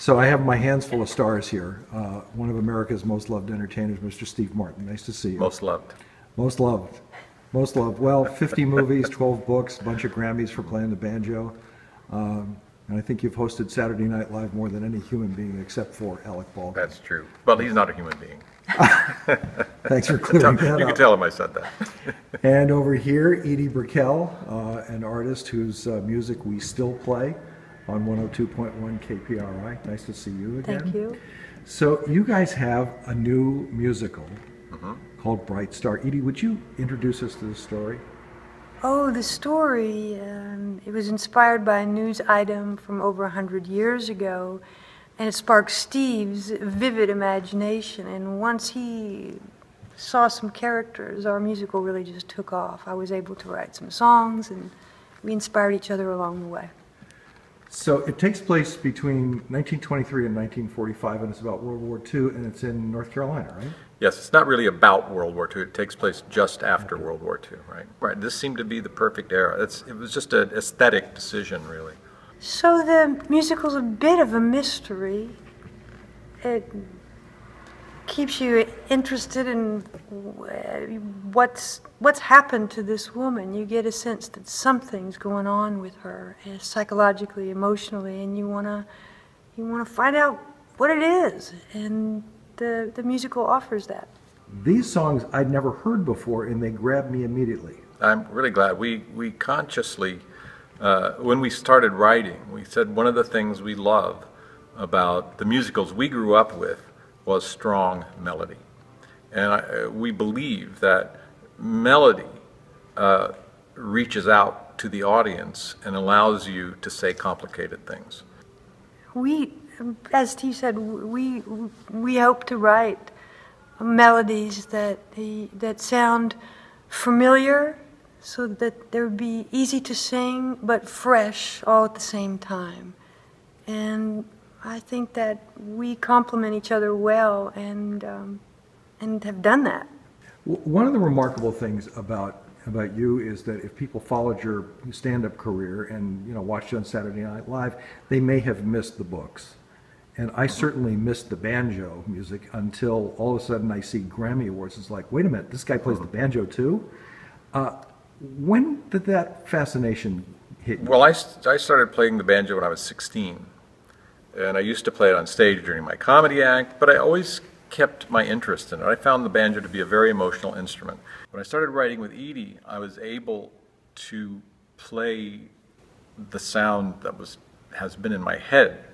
So I have my hands full of stars here. One of America's most loved entertainers, Mr. Steve Martin. Nice to see you. Most loved. Most loved. Most loved. Well, 50 movies, 12 books, a bunch of Grammys for playing the banjo. And I think you've hosted Saturday Night Live more than any human being except for Alec Baldwin. That's true. Well, he's not a human being. Thanks for clearing that up. You can tell him I said that. And over here, Edie Brickell, an artist whose music we still play on 102.1 KPRi. Nice to see you again. Thank you. So you guys have a new musical called Bright Star. Edie, would you introduce us to the story? Oh, the story, it was inspired by a news item from over 100 years ago, and it sparked Steve's vivid imagination. And once he saw some characters, our musical really just took off. I was able to write some songs, and we inspired each other along the way. So it takes place between 1923 and 1945, and it's about World War II, and it's in North Carolina, right? Yes, it's not really about World War II. It takes place just after World War II, right? Right. This seemed to be the perfect era. It was just an aesthetic decision, really. So the musical's a bit of a mystery. It keeps you interested in what's happened to this woman. You get a sense that something's going on with her, psychologically, emotionally, and you wanna find out what it is. And the musical offers that. These songs I'd never heard before, and they grabbed me immediately. I'm really glad. We consciously, when we started writing, we said one of the things we love about the musicals we grew up with was strong melody. And we believe that melody reaches out to the audience and allows you to say complicated things. As Steve said, we hope to write melodies that sound familiar, so that they would be easy to sing but fresh all at the same time. And I think that we complement each other well, and have done that. One of the remarkable things about you is that if people followed your stand-up career and watched you on Saturday Night Live, they may have missed the books. And I certainly missed the banjo music until all of a sudden I see Grammy Awards. It's like, wait a minute, this guy plays the banjo too? When did that fascination hit you? Well, I started playing the banjo when I was 16. And I used to play it on stage during my comedy act, but I always kept my interest in it. I found the banjo to be a very emotional instrument. When I started writing with Edie, I was able to play the sound that has been in my head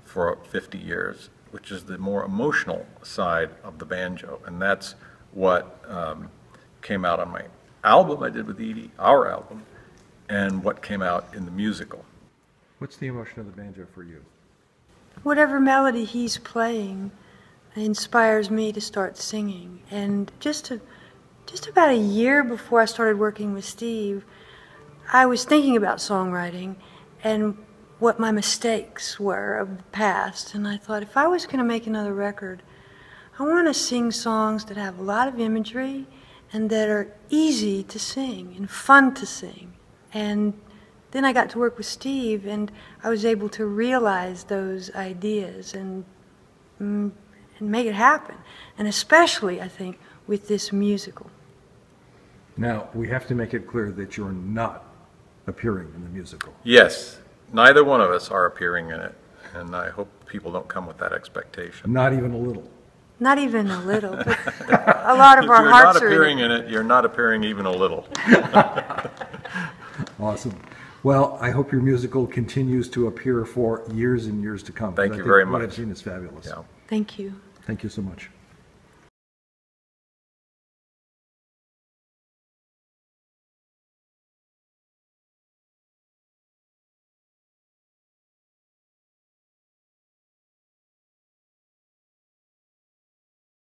for 50 years, which is the more emotional side of the banjo. And that's what came out on my album I did with Edie, our album, and what came out in the musical. What's the emotion of the banjo for you? Whatever melody he's playing inspires me to start singing. And just about a year before I started working with Steve, I was thinking about songwriting and what my mistakes were of the past. And I thought, if I was going to make another record, I want to sing songs that have a lot of imagery and that are easy to sing and fun to sing. And then I got to work with Steve, and I was able to realize those ideas and make it happen. And especially, I think, with this musical. Now, we have to make it clear that you're not appearing in the musical. Yes, neither one of us are appearing in it, and I hope people don't come with that expectation. Not even a little. Not even a little, but a lot of our hearts are in it. If you're not appearing in it, you're not appearing even a little. Awesome. Well, I hope your musical continues to appear for years and years to come. Thank you very much. What I've seen is fabulous. Yeah. Thank you. Thank you so much.